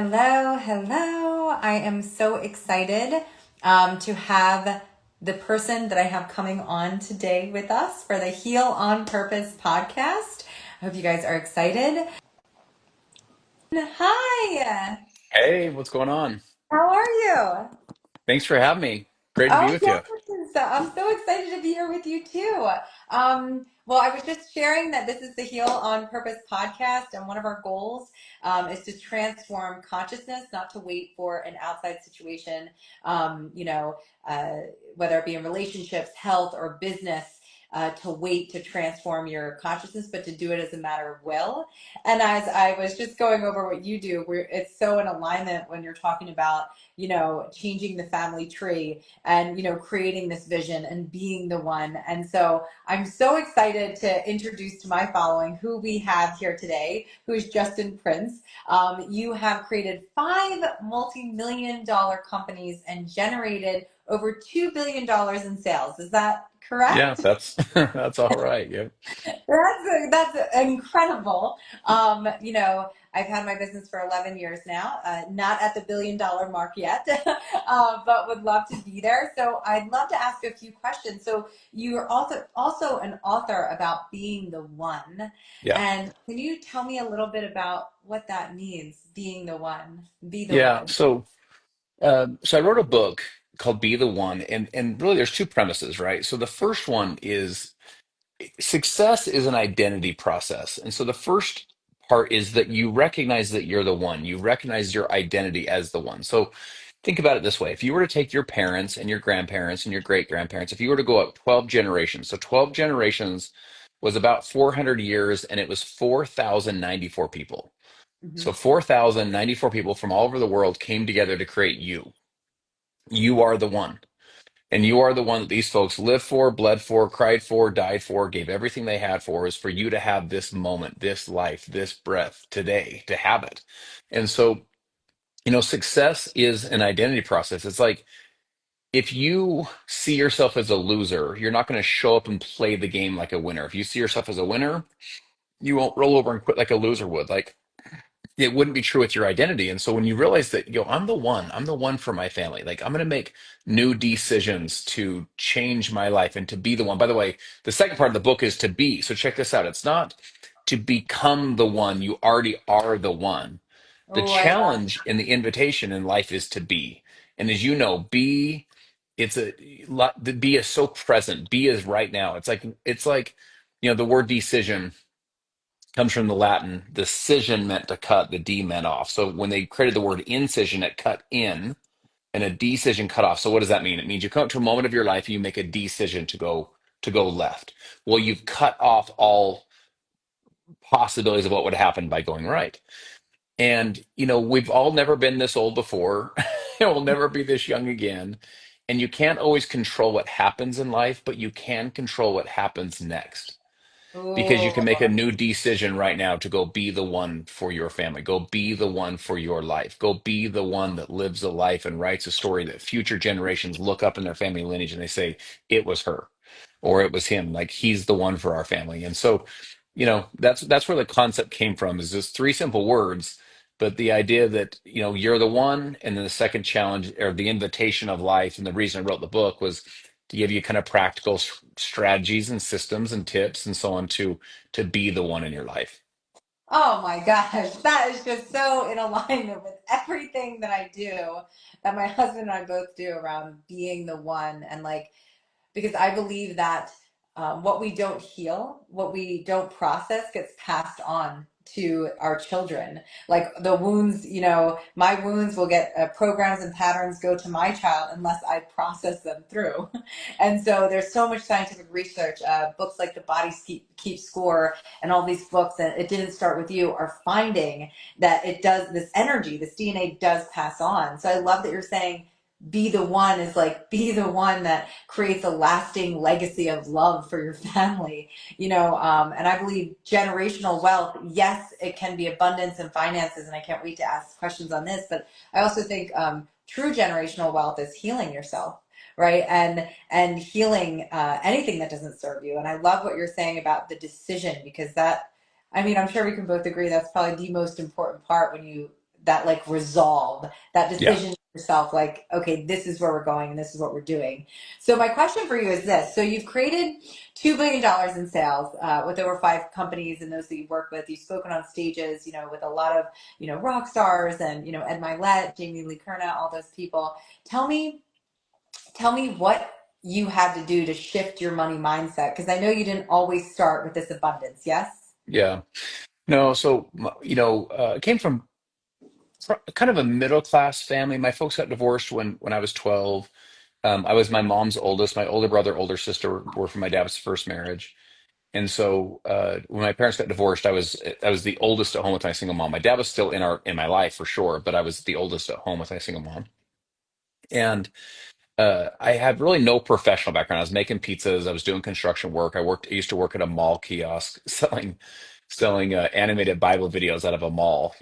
Hello, hello. I am so excited to have the person that I have coming on today with us for the Heal on Purpose podcast. I hope you guys are excited. Hi, Hey, what's going on? how are you? Thanks for having me. Great to be Oh, with you. yes. So I'm so excited to be here with you too. Well, I was just sharing that this is the Heal on Purpose podcast, and one of our goals is to transform consciousness, not to wait for an outside situation, um, you know, uh, whether it be in relationships, health, or business. To wait to transform your consciousness, but to do it as a matter of will. And as I was just going over what you do, it's so in alignment when you're talking about, changing the family tree and creating this vision and being the one. And so I'm so excited to introduce to my following who we have here today, who is Justin Prince. You have created 5 multi-million-dollar companies and generated over $2 billion in sales. Is that Yeah, correct? that's that's all right. Yep. That's incredible. I've had my business for 11 years now, not at the $1 billion mark yet, but would love to be there. So I'd love to ask a few questions. So you are also an author about being the one. Yeah. And can you tell me a little bit about what that means, being the one, be the Yeah. one? So I wrote a book called Be the One, and really there's two premises, right? So the first one is success is an identity process. And so the first part is that you recognize that you're the one. You recognize your identity as the one. So think about it this way. If you were to take your parents and your grandparents and your great grandparents, if you were to go up 12 generations, so 12 generations was about 400 years and it was 4,094 people. Hmm. So 4,094 people from all over the world came together to create you. You are the one. And you are the one that these folks lived for, bled for, cried for, died for, gave everything they had for, is for you to have this moment, this life, this breath today, to have it. And so, success is an identity process. It's like if you see yourself as a loser, you're not going to show up and play the game like a winner. If you see yourself as a winner, you won't roll over and quit like a loser would. Like it wouldn't be true with your identity. And so when you realize that, I'm the one for my family. Like I'm going to make new decisions to change my life and to be the one. By the way, the second part of the book is to be. So check this out. It's not to become the one. You already are the one. The Oh, I love. challenge and the invitation in life is to be. And as you know, be it's a the be is so present. Be is right now. It's like, the word decision comes from the Latin. Decision meant to cut, the D meant off. So when they created the word incision, it cut in, and a decision cut off. So what does that mean? It means you come to a moment of your life and you make a decision to go left. Well, you've cut off all possibilities of what would happen by going right. And we've all never been this old before. We'll never be this young again. And you can't always control what happens in life, but you can control what happens next, because you can make a Oh. new decision right now to go be the one for your family. Go be the one for your life. Go be the one that lives a life and writes a story that future generations look up in their family lineage and they say, it was her or it was him. Like he's the one for our family. And so, that's where the concept came from, is just three simple words. But the idea that, you're the one, and then the second challenge or the invitation of life, and the reason I wrote the book was to give you kind of practical strategies and systems and tips and so on to be the one in your life. Oh my gosh, that is just so in alignment with everything that I do, that my husband and I both do around being the one. And like, because I believe that what we don't heal, what we don't process gets passed on to our children. Like the wounds, my wounds will get programs and patterns go to my child unless I process them through. And so there's so much scientific research, books like The Body Keep Score, and all these books that It Didn't Start With You are finding that it does, this energy, this DNA does pass on. So I love that you're saying be the one is like be the one that creates a lasting legacy of love for your family, and I believe generational wealth, yes, it can be abundance and finances, and I can't wait to ask questions on this, but I also think true generational wealth is healing yourself, right? And healing anything that doesn't serve you. And I love what you're saying about the decision, because that, I mean, I'm sure we can both agree that's probably the most important part when you that like resolve, that Yeah. decision yourself, like, okay, this is where we're going and this is what we're doing. So my question for you is this. So you've created $2 billion in sales with over five companies and those that you work with. You've spoken on stages, with a lot of, rock stars and, Ed Mylett, Jamie Lee Curtis, all those people. Tell me, tell me what you had to do to shift your money mindset. Because I know you didn't always start with this abundance. Yes? Yeah. No, so I came from kind of a middle class family. My folks got divorced when I was 12. I was my mom's oldest. My older brother, older sister were from my dad's first marriage. And so when my parents got divorced, I was the oldest at home with my single mom. My dad was still in my life for sure, but I was the oldest at home with my single mom. And I had really no professional background. I was making pizzas. I was doing construction work. I used to work at a mall kiosk selling animated Bible videos out of a mall,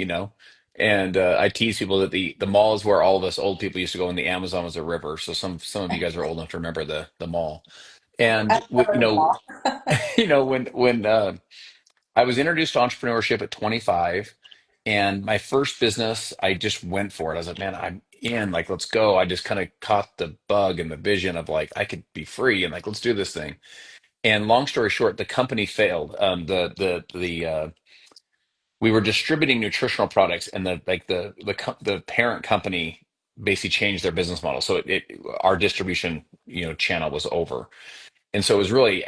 And I tease people that the mall is where all of us old people used to go, and the Amazon was a river. So some of you guys are old enough to remember the mall. And I remember the mall. when I was introduced to entrepreneurship at 25, and my first business, I just went for it. I was like, man, I'm in, like, let's go. I just kind of caught the bug and the vision of like, I could be free and like, let's do this thing. And long story short, the company failed. We were distributing nutritional products, and the parent company basically changed their business model. So our distribution, channel was over. And so it was really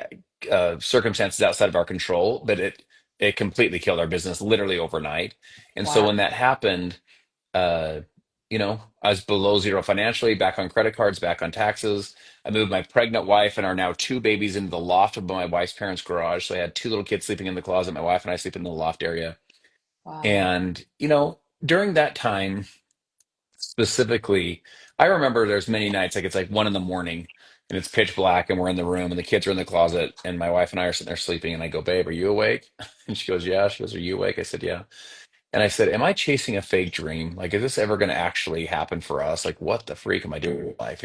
circumstances outside of our control, but it completely killed our business literally overnight. And so Wow. when that happened, uh, I was below zero financially, back on credit cards, back on taxes. I moved my pregnant wife and our now two babies into the loft of my wife's parents' garage. So I had two little kids sleeping in the closet. My wife and I sleep in the loft area. Wow. And, during that time, specifically, I remember there's many nights like it's like 1 in the morning and it's pitch black and we're in the room and the kids are in the closet and my wife and I are sitting there sleeping and I go, babe, are you awake? And she goes, yeah. She goes, are you awake? I said, yeah. And I said, am I chasing a fake dream? Like, is this ever going to actually happen for us? Like, what the freak am I doing with life?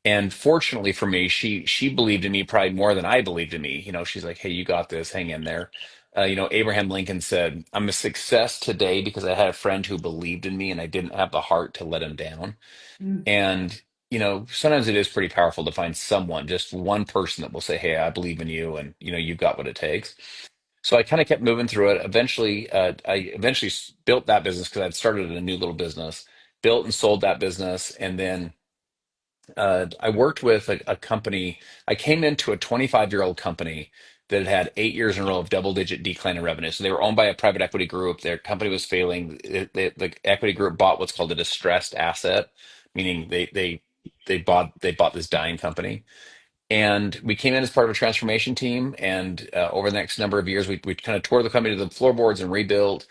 And fortunately for me, she believed in me probably more than I believed in me. She's like, hey, you got this, hang in there. Abraham Lincoln said, I'm a success today because I had a friend who believed in me and I didn't have the heart to let him down. Mm. And, sometimes it is pretty powerful to find someone, just one person that will say, hey, I believe in you and, you've got what it takes. So I kind of kept moving through it. Eventually, I eventually built that business because I'd started a new little business, built and sold that business. And then I worked with a company. I came into a 25-year-old company that had had 8 years in a row of double-digit decline in revenue. So they were owned by a private equity group. Their company was failing. The equity group bought what's called a distressed asset, meaning they bought this dying company. And we came in as part of a transformation team. And over the next number of years, we kind of tore the company to the floorboards and rebuilt.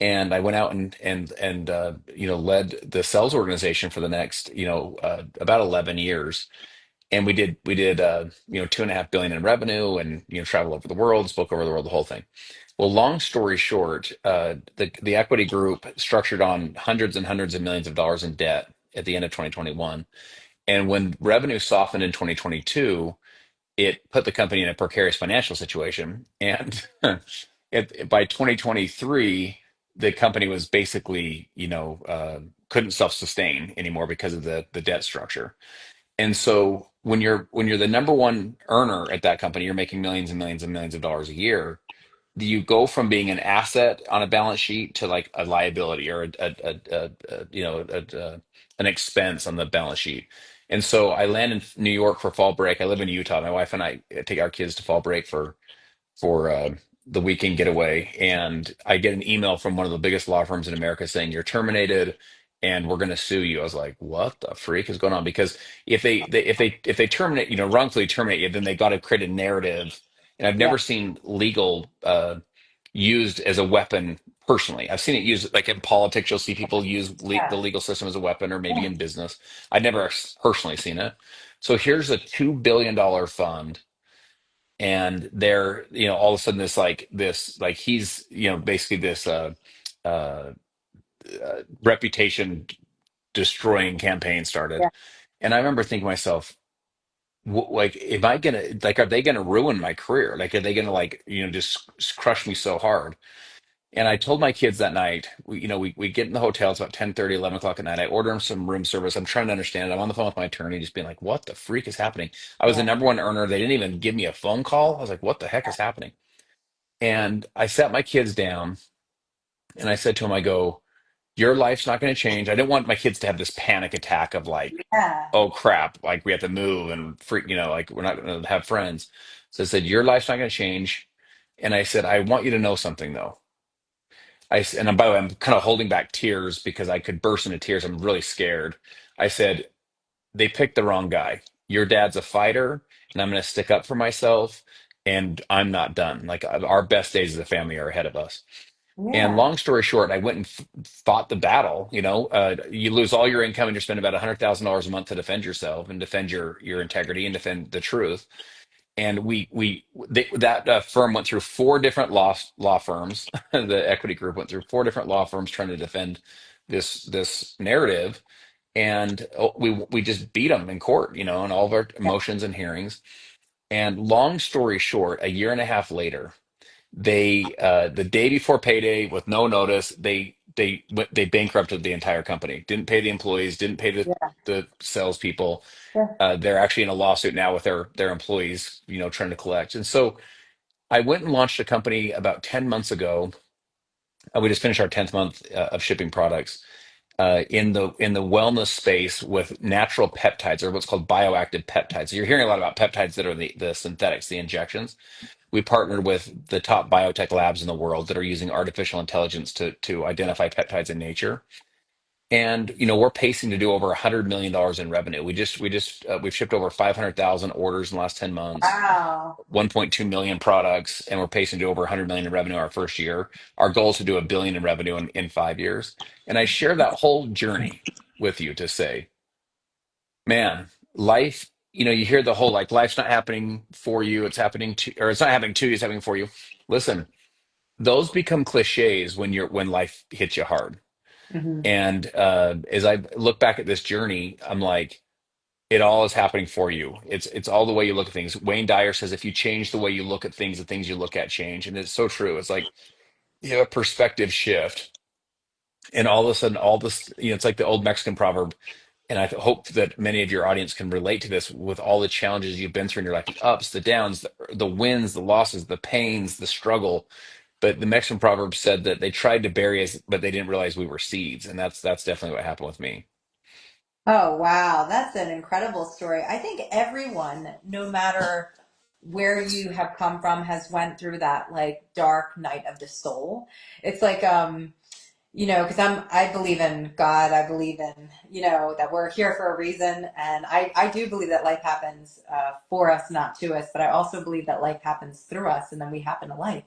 And I went out and led the sales organization for the next about 11 years. And we did 2.5 billion in revenue, and travel over the world, spoke over the world, the whole thing. Well, long story short, the equity group structured on hundreds and hundreds of millions of dollars in debt at the end of 2021. And when revenue softened in 2022, it put the company in a precarious financial situation. And by 2023, the company was basically, couldn't self-sustain anymore because of the debt structure. And so when you're the number one earner at that company, you're making millions and millions and millions of dollars a year. You go from being an asset on a balance sheet to like a liability or an expense on the balance sheet. And so I land in New York for fall break. I live in Utah. My wife and I take our kids to fall break for the weekend getaway, and I get an email from one of the biggest law firms in America saying you're terminated and we're going to sue you. I was like, what the freak is going on? Because if they terminate, wrongfully terminate you, then they got to create a narrative. And I've Yeah. never seen legal used as a weapon personally. I've seen it used like in politics. You'll see people use the Yeah. legal system as a weapon, or maybe Yeah. in business. I've never personally seen it. So here's a $2 billion fund, and they're all of a sudden this he's basically this uh, reputation destroying campaign started. Yeah. And I remember thinking to myself, like, am I gonna, like, are they gonna ruin my career? Like, are they gonna, like, just crush me so hard? And I told my kids that night, we get in the hotel. It's about 10:30, 11 o'clock at night. I order them some room service. I'm trying to understand it. I'm on the phone with my attorney, just being like, what the freak is happening? I was the Yeah. number one earner. They didn't even give me a phone call. I was like, what the heck is happening? And I sat my kids down and I said to them, I go, your life's not going to change. I didn't want my kids to have this panic attack of like, Yeah. oh crap, like we have to move and freak, like we're not going to have friends. So I said, your life's not going to change. And I said, I want you to know something though. And by the way, I'm kind of holding back tears because I could burst into tears. I'm really scared. I said, they picked the wrong guy. Your dad's a fighter, and I'm going to stick up for myself, and I'm not done. Like our best days as a family are ahead of us. And Yeah. long story short, I went and fought the battle. You lose all your income and you're spending about $100,000 a month to defend yourself and defend your integrity and defend the truth. And that firm went through four different law firms. The equity group went through four different law firms trying to defend this narrative, and we just beat them in court, in all of our Yeah. motions and hearings. And long story short, a year and a half later, the day before payday, with no notice, they bankrupted the entire company. Didn't pay the employees, didn't pay Yeah. the salespeople. Yeah. They're actually in a lawsuit now with their employees, trying to collect. And so I went and launched a company about 10 months ago. We just finished our 10th month of shipping products in the wellness space with natural peptides, or what's called bioactive peptides. So you're hearing a lot about peptides that are the synthetics, the injections. We partnered with the top biotech labs in the world that are using artificial intelligence to identify peptides in nature. And we're pacing to do over $100 million in revenue. We've shipped over 500,000 orders in the last 10 months, Wow. 1.2 million products, and we're pacing to over 100 million in revenue our first year. Our goal is to do a billion in revenue in 5 years. And I share that whole journey with you to say, man, life, you hear the whole like life's not happening for you, it's happening to, or it's not happening to you, it's happening for you. Listen, those become cliches when life hits you hard. Hmm. And as I look back at this journey, I'm like, it all is happening for you. It's all the way you look at things. Wayne Dyer says if you change the way you look at things, the things you look at change. And it's so true. It's like you have a perspective shift, and all of a sudden, all this, it's like the old Mexican proverb. And I hope that many of your audience can relate to this with all the challenges you've been through in your life, the ups, the downs, the wins, the losses, the pains, the struggle. But the Mexican proverb said that they tried to bury us, but they didn't realize we were seeds. And that's definitely what happened with me. Oh, wow. That's an incredible story. I think everyone, no matter where you have come from, has went through that like dark night of the soul. It's like because I believe in God. I believe in, that we're here for a reason. And I do believe that life happens for us, not to us. But I also believe that life happens through us and then we happen to life.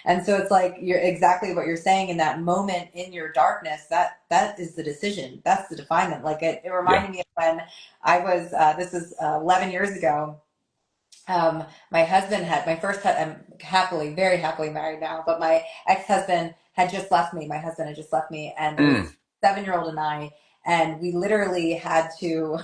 And so it's like you're exactly what you're saying in that moment in your darkness, that is the decision. That's the definement. Like it Yeah. reminded me of when I was, this is 11 years ago. My husband had my first, I'm happily, very happily married now, but my ex-husband had just left me. My husband had just left me, and it Mm. was 7-year-old and I, and we literally had to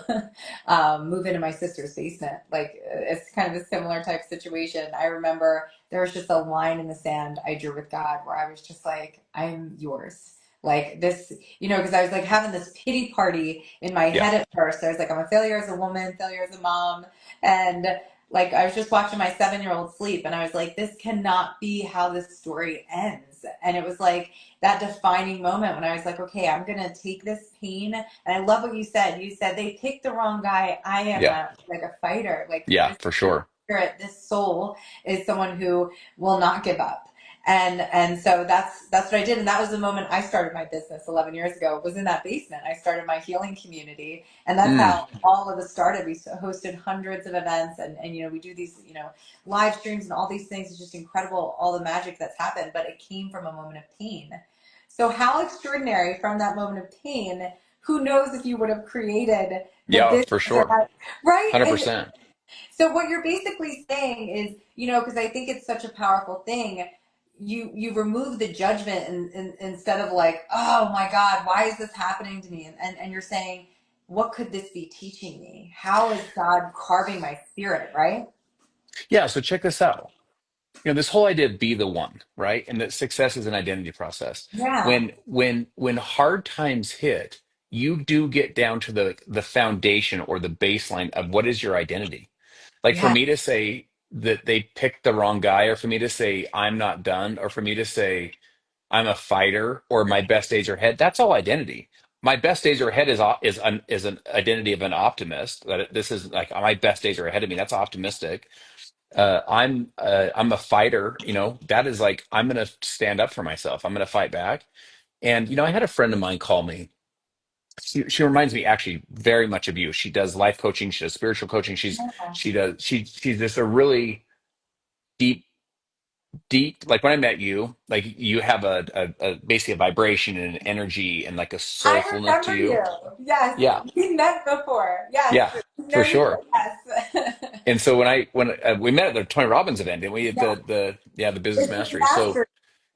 move into my sister's basement. Like it's kind of a similar type situation. I remember there was just a line in the sand I drew with God where I was just like, I'm yours. Like this, because I was like having this pity party in my Yeah. head at first. I was like, I'm a failure as a woman, failure as a mom. And like I was just watching my 7-year-old sleep and I was like, this cannot be how this story ends. And it was like that defining moment when I was like, okay, I'm gonna take this pain. And I love what you said. You said they picked the wrong guy. I am Yeah. a fighter. Like Yeah, this for sure. spirit, this soul is someone who will not give up. And so that's what I did. And that was the moment I started my business 11 years ago, was in that basement. I started my healing community. And that's Mm. how all of us started. We hosted hundreds of events and we do these, live streams and all these things. It's just incredible, all the magic that's happened, but it came from a moment of pain. So how extraordinary from that moment of pain, who knows if you would have created the Yeah, business for or sure. that, right? And 100%. so what you're basically saying is, because I think it's such a powerful thing, you remove the judgment instead of like, oh my God, why is this happening to me? And you're saying, what could this be teaching me? How is God carving my spirit, right? Yeah, so check this out. this whole idea of be the one, right? And that success is an identity process. Yeah. When hard times hit, you do get down to the foundation or the baseline of what is your identity. Like for Yeah. me to say that they picked the wrong guy, or for me to say I'm not done, or for me to say I'm a fighter, or my best days are ahead, that's all identity. My best days are ahead is an identity of an optimist. This is like my best days are ahead of me. That's optimistic. I'm a fighter, that is like I'm gonna stand up for myself. I'm gonna fight back. And I had a friend of mine call me. She reminds me actually very much of you. She does life coaching, she does spiritual coaching. She's just a really deep, deep, like when I met you, like you have a basically a vibration and an energy and like a I soulfulness to remember you. you. Yes. Yeah, We met before. Yes. yeah, You for know me. sure. Yes. And so when we met at the Tony Robbins event, and we at Yeah. the business Business mastery. So mastery.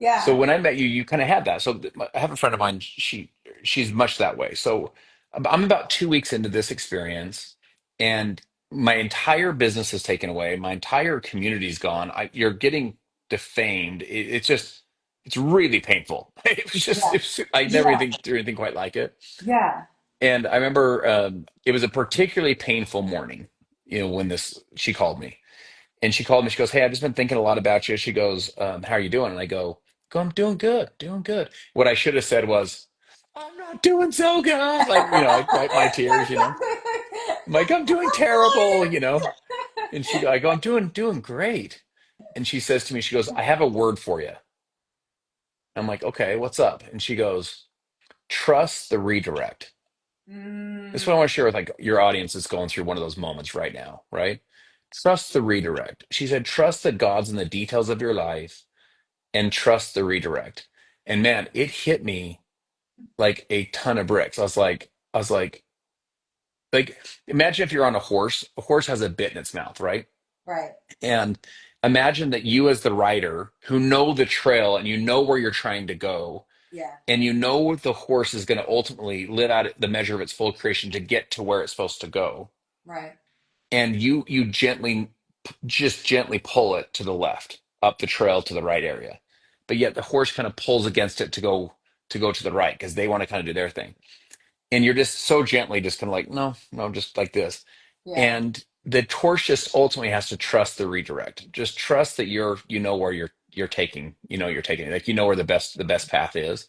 Yeah. when I met you, you kind of had that. So I have a friend of mine. She's much that way. So I'm about 2 weeks into this experience, and my entire business is taken away. My entire community's gone. You're getting defamed. It's really painful. Yeah. I never Yeah. anything through anything quite like it. Yeah. And I remember it was a particularly painful morning. When this she called me. And she called me. She goes, "Hey, I've just been thinking a lot about you." She goes, "How are you doing?" And I go, "I'm doing good, doing good." What I should have said was, "I'm not doing so good." Like, I wipe my tears. I'm like, "I'm doing terrible." And I go, "I'm doing great." And she says to me, she goes, "I have a word for you." I'm like, "Okay, what's up?" And she goes, "Trust the redirect." This is what I Mm, want to share with like your audience is going through one of those moments right now, right? Trust the redirect. She said, "Trust the God's in the details of your life and trust the redirect." And man, it hit me like a ton of bricks. I was like, imagine if you're on a horse. A horse has a bit in its mouth, right? right. And imagine that you, as the rider who know the trail and you know where you're trying to go, Yeah. and you know the horse is going to ultimately live out the measure of its full creation to get to where it's supposed to go. Right. And you just gently pull it to the left, up the trail to the right area. But yet the horse kind of pulls against it to go to the right because they want to kind of do their thing. And you're just so gently just kind of like, no, no, just like this. Yeah. And the horse just ultimately has to trust the redirect. Just trust that you know where you're taking, you're taking it. Like where the best path is.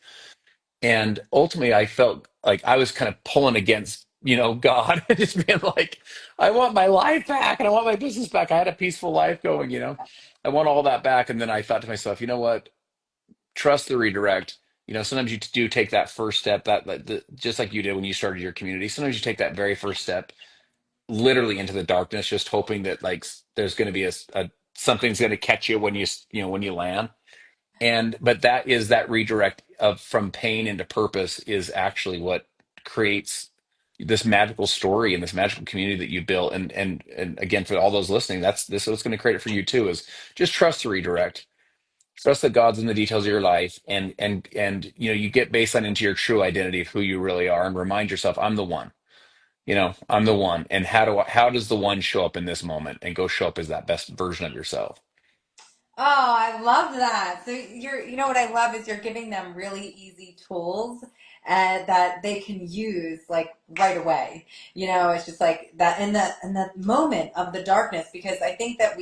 And ultimately, I felt like I was kind of pulling against, God, and just being like, I want my life back and I want my business back. I had a peaceful life going. I want all that back. And then I thought to myself, you know what? Trust the redirect. Sometimes you do take that first step, just like you did when you started your community. Sometimes you take that very first step, literally into the darkness, just hoping that like there's going to be a something's going to catch you when you land. But that redirect of from pain into purpose is actually what creates this magical story and this magical community that you built. And again, for all those listening, this is what's going to create it for you too, is just trust the redirect. Trust that God's in the details of your life, and you get baseline into your true identity of who you really are, and remind yourself, I'm the one. I'm the one. And how does the one show up in this moment, and go show up as that best version of yourself? Oh, I love that. So you know what I love is you're giving them really easy tools that they can use like right away. It's just like that in the moment of the darkness, because I think that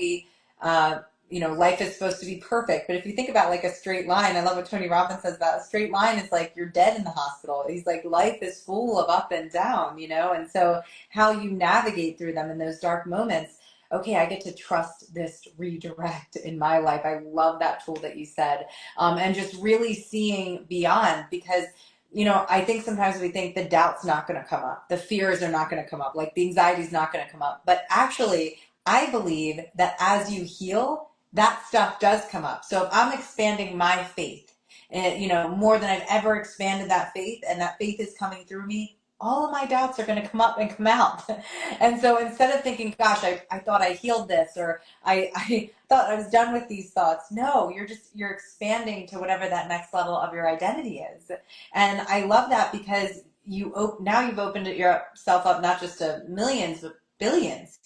uh, life is supposed to be perfect. But if you think about like a straight line, I love what Tony Robbins says about a straight line is like you're dead in the hospital. He's like, life is full of up and down. And so how you navigate through them in those dark moments, okay, I get to trust this redirect in my life. I love that tool that you said. And just really seeing beyond, because, I think sometimes we think the doubt's not going to come up, the fears are not going to come up, like the anxiety's not going to come up. But actually, I believe that as you heal, that stuff does come up. So if I'm expanding my faith, and, more than I've ever expanded that faith, and that faith is coming through me, all of my doubts are going to come up and come out. And so instead of thinking, gosh, I thought I healed this, or I thought I was done with these thoughts. No, you're expanding to whatever that next level of your identity is. And I love that because now you've opened yourself up not just to millions, but billions,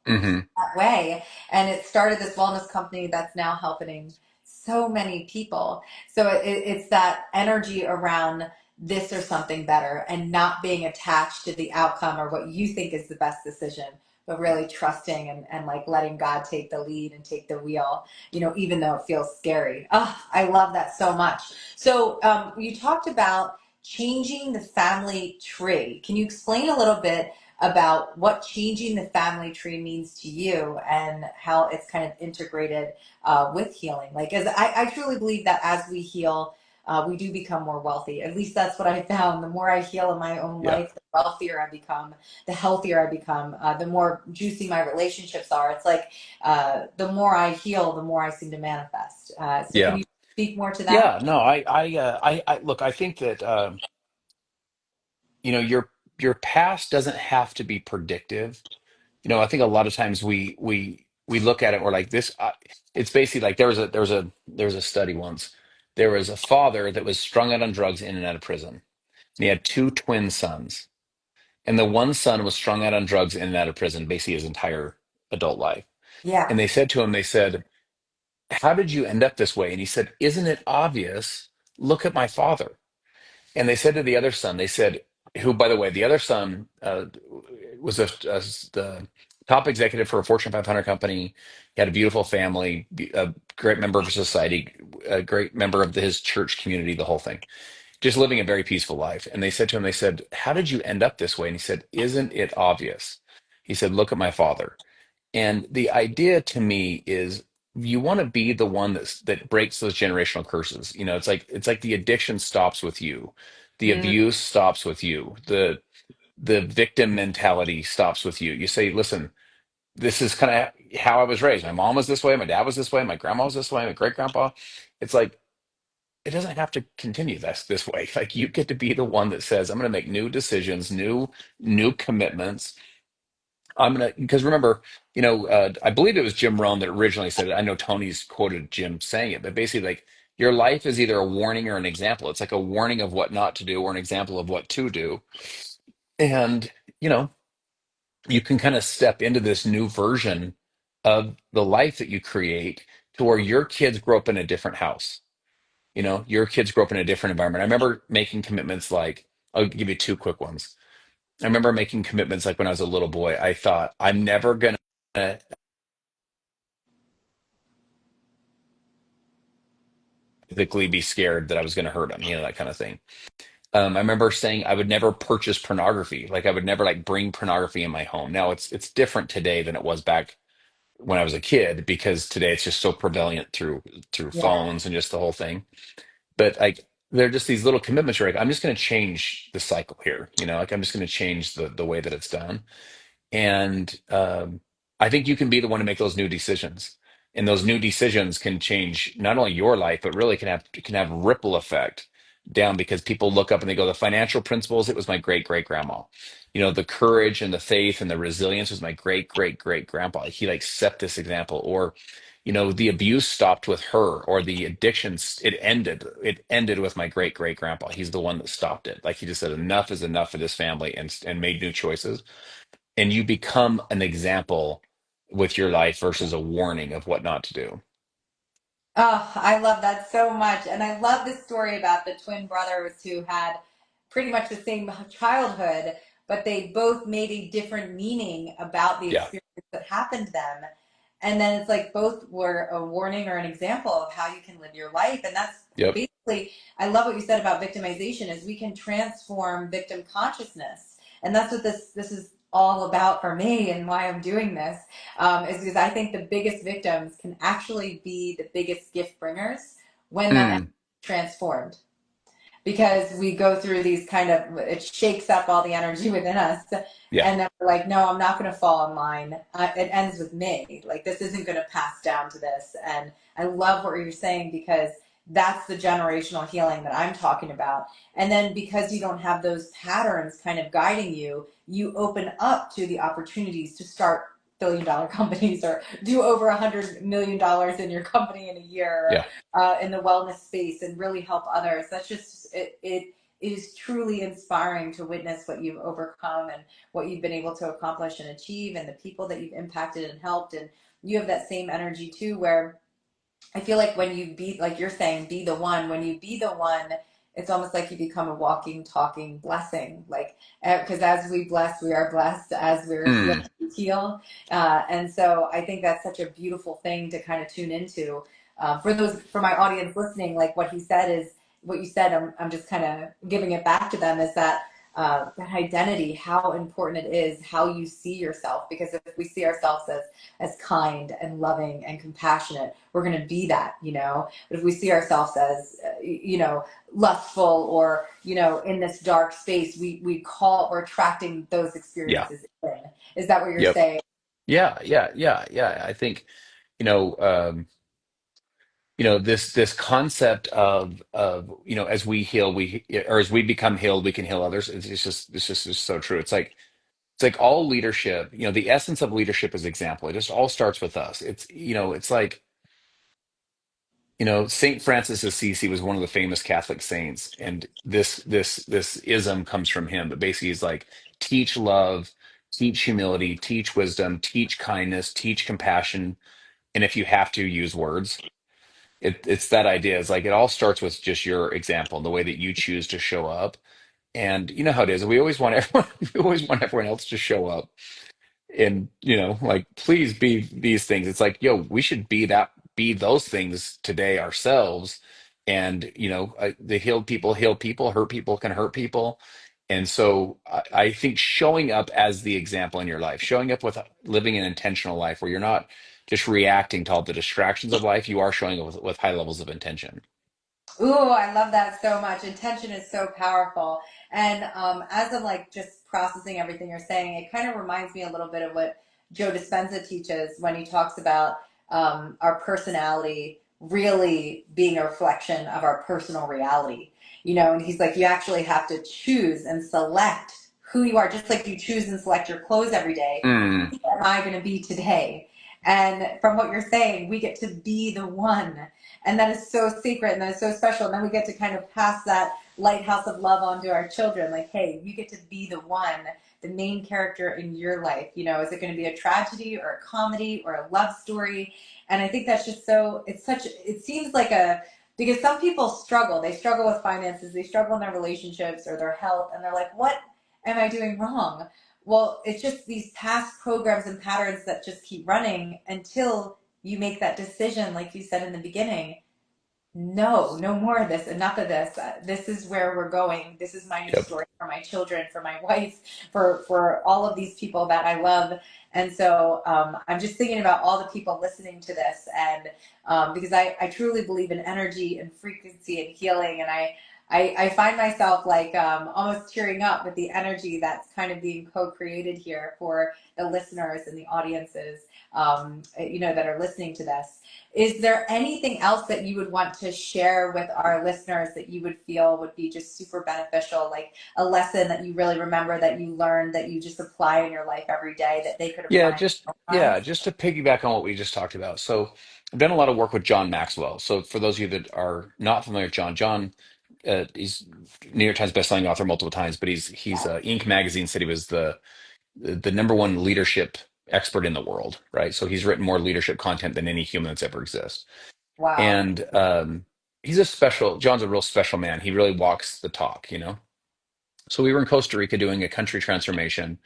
Hmm. that way. And it started this wellness company that's now helping so many people. So it's that energy around this or something better and not being attached to the outcome or what you think is the best decision, but really trusting and like letting God take the lead and take the wheel, even though it feels scary. Oh, I love that so much. So you talked about changing the family tree. Can you explain a little bit about what changing the family tree means to you and how it's kind of integrated with healing? Like, as I truly believe that as we heal, we do become more wealthy. At least that's what I found. The more I heal in my own Yeah. life, the wealthier I become, the healthier I become, the more juicy my relationships are. It's like the more I heal, the more I seem to manifest. So, can Yeah. you speak more to that? Yeah. No, I look, I think that, your past doesn't have to be predictive. I think a lot of times we look at it, we're like this. It's basically like there was a study once. There was a father that was strung out on drugs in and out of prison. And he had two twin sons, and the one son was strung out on drugs in and out of prison basically his entire adult life. Yeah. And they said to him, they said, "How did you end up this way?" And he said, "Isn't it obvious? Look at my father." And they said to the other son, they said, who, by the way, the other son was the top executive for a Fortune 500 company. He had a beautiful family, a great member of society, a great member of his church community, the whole thing, just living a very peaceful life. And they said to him, they said, "How did you end up this way?" And he said, "Isn't it obvious?" He said, "Look at my father." And the idea to me is you want to be the one that breaks those generational curses. It's like the addiction stops with you. The Mm. abuse stops with you. The victim mentality stops with you. You say, "Listen, this is kind of how I was raised. My mom was this way, my dad was this way, my grandma was this way, my great grandpa." It's like it doesn't have to continue this way. Like you get to be the one that says, "I'm going to make new decisions, new commitments." Because remember, I believe it was Jim Rohn that originally said it. I know Tony's quoted Jim saying it, but basically, like, your life is either a warning or an example. It's like a warning of what not to do or an example of what to do. And, you know, you can kind of step into this new version of the life that you create to where your kids grow up in a different house. Your kids grow up in a different environment. I remember making commitments like, I'll give you two quick ones. I remember making commitments like when I was a little boy. I thought, I'm never going to physically be scared that I was going to hurt him, that kind of thing. I remember saying I would never purchase pornography. Like I would never like bring pornography in my home. Now it's different today than it was back when I was a kid because today it's just so prevalent through Yeah. phones and just the whole thing. But like they're just these little commitments where like I'm just going to change the cycle here. Like I'm just going to change the way that it's done. And I think you can be the one to make those new decisions. And those new decisions can change not only your life, but really can have ripple effect down because people look up and they go, the financial principles, it was my great great grandma. The courage and the faith and the resilience was my great great great grandpa. He like set this example. Or, the abuse stopped with her, or the addictions, it ended with my great great grandpa. He's the one that stopped it. Like he just said, enough is enough for this family and made new choices, and you become an example with your life versus a warning of what not to do. Oh, I love that so much. And I love the story about the twin brothers who had pretty much the same childhood, but they both made a different meaning about the Yeah. experience that happened to them. And then it's like both were a warning or an example of how you can live your life. And that's Yep. basically, I love what you said about victimization is we can transform victim consciousness. And that's what this is all about for me and why I'm doing this is because I think the biggest victims can actually be the biggest gift bringers when that energy Mm. is transformed. Because we go through these kind of, it shakes up all the energy within us. Yeah. And then we're like, no, I'm not going to fall in line. It ends with me. Like, this isn't going to pass down to this. And I love what you're saying because that's the generational healing that I'm talking about. And then because you don't have those patterns kind of guiding you, you open up to the opportunities to start billion-dollar companies or do over $100 million in your company in a year Yeah. in the wellness space and really help others. That's just it. it is truly inspiring to witness what you've overcome and what you've been able to accomplish and achieve, and the people that you've impacted and helped. And you have that same energy too, where I feel like when you be, like you're saying, be the one, when you be the one, it's almost like you become a walking, talking blessing. Like, because as we bless, we are blessed. As we're healed, Mm, we heal. And so I think that's such a beautiful thing to kind of tune into. For those, for my audience listening, like what he said is what you said. I'm just kind of giving it back to them, is that that identity, how important it is, how you see yourself. Because if we see ourselves as kind and loving and compassionate, we're going to be that, you know. But if we see ourselves as you know, lustful, or you know, in this dark space, we're attracting those yeah. experiences in. Is that what you're Yep. saying? Yeah. Yeah. Yeah. Yeah. I think, you know, this concept of as we heal, or as we become healed, we can heal others. It's just so true. It's like all leadership, the essence of leadership is example. It just all starts with us. It's like, Saint Francis of Assisi was one of the famous Catholic saints, and this ism comes from him. But basically, he's like, teach love, teach humility, teach wisdom, teach kindness, teach compassion, and if you have to, use words. It's that idea. It's like it all starts with just your example, the way that you choose to show up. And you know how it is. We always want everyone, we always want everyone else to show up. And like, please be these things. It's like, yo, we should be those things today ourselves. And the healed people heal people, hurt people can hurt people. And so I think showing up as the example in your life, showing up with living an intentional life where you're not just reacting to all the distractions of life, you are showing up with high levels of intention. Ooh, I love that so much. Intention is so powerful. And as I'm like just processing everything you're saying, it kind of reminds me a little bit of what Joe Dispenza teaches when he talks about our personality really being a reflection of our personal reality. You know, and he's like, you actually have to choose and select who you are, just like you choose and select your clothes every day. Mm, Who am I going to be today? And from what you're saying, we get to be the one, and that is so secret, and that is so special. And then we get to kind of pass that lighthouse of love on to our children. Like, hey, you get to be the one, the main character in your life. You know, is it going to be a tragedy or a comedy or a love story? And I think that's just so, it seems like because some people struggle. They struggle with finances, they struggle in their relationships or their health, and they're like, what am I doing wrong? Well, it's just these past programs and patterns that just keep running until you make that decision, like you said in the beginning. No, no more of this. Enough of this. This is where we're going. This is my new yep. story for my children, for my wife, for all of these people that I love. And so I'm just thinking about all the people listening to this, and because I truly believe in energy and frequency and healing, and I find myself like almost tearing up with the energy that's kind of being co-created here for the listeners and the audiences, that are listening to this. Is there anything else that you would want to share with our listeners that you would feel would be just super beneficial, like a lesson that you really remember that you learned that you just apply in your life every day that they could Yeah, apply in just their own yeah, lives? just to piggyback on what we just talked about. So I've done a lot of work with John Maxwell. So for those of you that are not familiar with John, he's New York Times bestselling author multiple times, but he's Inc. magazine said he was the number one leadership expert in the world, right? So he's written more leadership content than any human that's ever exists. Wow. And John's a real special man. He really walks the talk. So we were in Costa Rica doing a country transformation,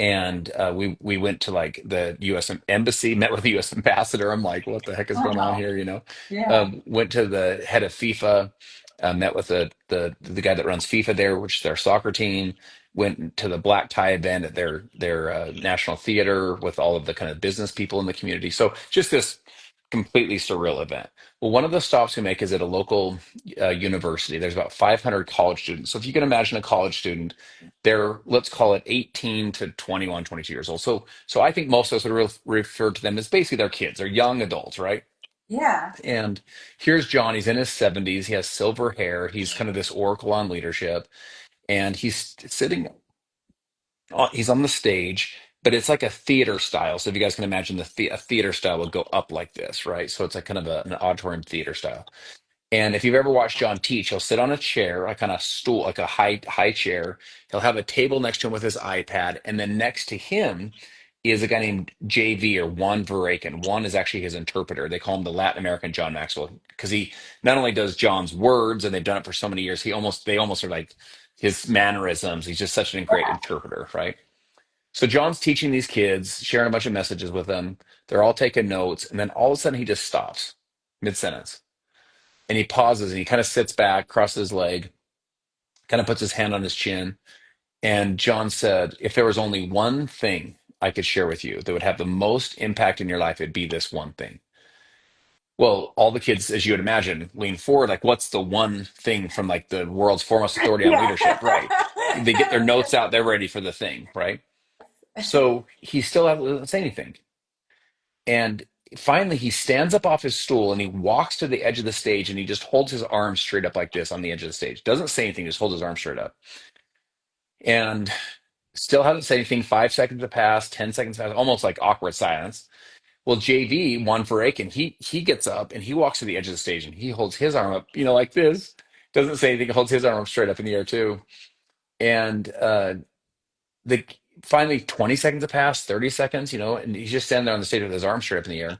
and we went to like the U.S. embassy, met with the U.S. ambassador. I'm like, what the heck is going on Wow. here? Yeah. Went to the head of FIFA, met with the guy that runs FIFA there, which is their soccer team. Went to the black tie event at their national theater with all of the kind of business people in the community. So just this completely surreal event. Well, one of the stops we make is at a local university. There's about 500 college students. So if you can imagine a college student, they're, let's call it 18 to 21, 22 years old. So I think most of us would refer to them as basically their kids. They're young adults, right? Yeah. And here's John. He's in his 70s. He has silver hair. He's kind of this oracle on leadership, and he's on the stage, but it's like a theater style. So if you guys can imagine a theater style would go up like this, right? So it's like kind of an auditorium theater style. And if you've ever watched John teach, he'll sit on a chair, like on a stool, like a high chair. He'll have a table next to him with his iPad, and then next to him is a guy named JV or Juan Veraken. Juan is actually his interpreter. They call him the Latin American John Maxwell because he not only does John's words, and they've done it for so many years. They almost are like his mannerisms. He's just such an great interpreter, right? So John's teaching these kids, sharing a bunch of messages with them. They're all taking notes, and then all of a sudden he just stops mid sentence and he pauses and he kind of sits back, crosses his leg, kind of puts his hand on his chin. And John said, if there was only one thing I could share with you that would have the most impact in your life, it'd be this one thing. Well, all the kids, as you would imagine, lean forward, like, what's the one thing from like the world's foremost authority on Yeah. leadership, right? They get their notes out, they're ready for the thing, right? So he still doesn't say anything. And finally, he stands up off his stool and he walks to the edge of the stage and he just holds his arms straight up like this on the edge of the stage. Doesn't say anything, just holds his arms straight up. And still hasn't said anything. 5 seconds have passed, 10 seconds pass, almost like awkward silence. Well, JV, Juan Verreken, he gets up and he walks to the edge of the stage and he holds his arm up, like this. Doesn't say anything, holds his arm up straight up in the air too. And the finally 20 seconds have passed, 30 seconds, and he's just standing there on the stage with his arm straight up in the air.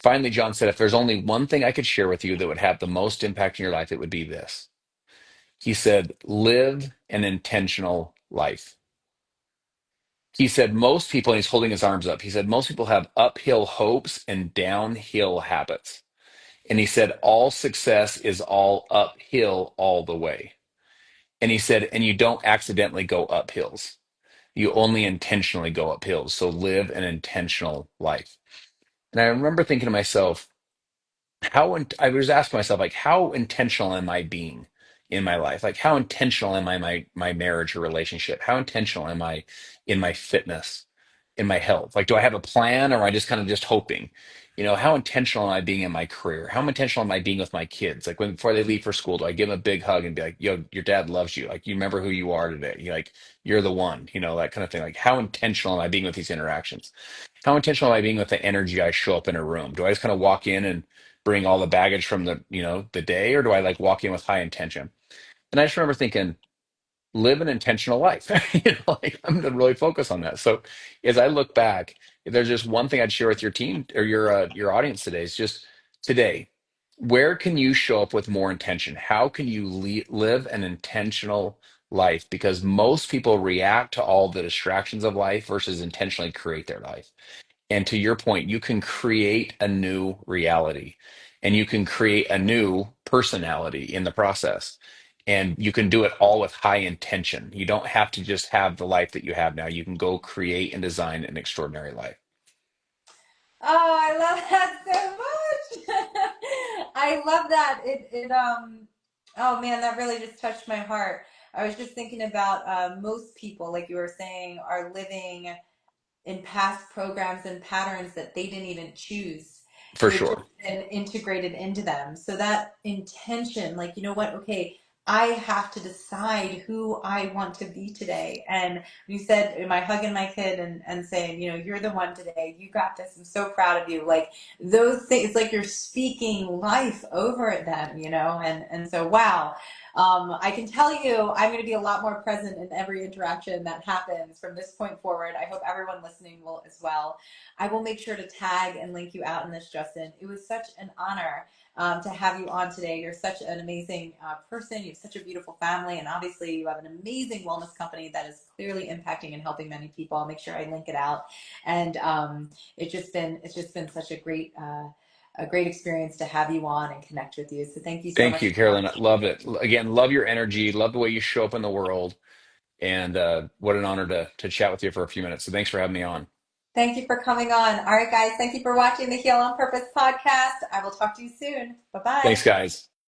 Finally, John said, if there's only one thing I could share with you that would have the most impact in your life, it would be this. He said, live an intentional life. He said, most people, and he's holding his arms up, he said, most people have uphill hopes and downhill habits. And he said, all success is all uphill all the way. And he said, and you don't accidentally go up hills. You only intentionally go up hills. So live an intentional life. And I remember thinking to myself, I was asking myself, like, how intentional am I being in my life? Like, how intentional am I in my marriage or relationship? How intentional am I in my fitness, in my health? Like, do I have a plan or am I just kind of just hoping? How intentional am I being in my career? How intentional am I being with my kids? Like, before they leave for school, do I give them a big hug and be like, yo, your dad loves you. Like, you remember who you are today. You're the one, that kind of thing. Like, how intentional am I being with these interactions? How intentional am I being with the energy I show up in a room? Do I just kind of walk in and bring all the baggage from the day, or do I like walk in with high intention? And I just remember thinking, live an intentional life. Like I'm gonna really focus on that. So as I look back, if there's just one thing I'd share with your team or your audience today, is just today, where can you show up with more intention? How can you live an intentional life? Because most people react to all the distractions of life versus intentionally create their life. And to your point, you can create a new reality and you can create a new personality in the process. And you can do it all with high intention. You don't have to just have the life that you have now. You can go create and design an extraordinary life. Oh, I love that so much. I love that. Oh man, that really just touched my heart. I was just thinking about most people, like you were saying, are living in past programs and patterns that they didn't even choose. For They've just sure. been integrated into them. So that intention, like, you know what? Okay, I have to decide who I want to be today. And you said, am I hugging my kid and saying, you're the one today. You got this. I'm so proud of you. Like those things, it's like you're speaking life over them, and so, wow. I can tell you I'm going to be a lot more present in every interaction that happens from this point forward. I hope everyone listening will as well. I will make sure to tag and link you out in this, Justin. It was such an honor to have you on today. You're such an amazing person. You have such a beautiful family, and obviously you have an amazing wellness company that is clearly impacting and helping many people. I'll make sure I link it out. And it's just been such a great experience to have you on and connect with you. So thank you so Thank much you, for Carolyn. coming. I love it. Again, love your energy, love the way you show up in the world. And what an honor to chat with you for a few minutes. So thanks for having me on. Thank you for coming on. All right, guys, thank you for watching the Heal on Purpose podcast. I will talk to you soon. Bye bye. Thanks, guys.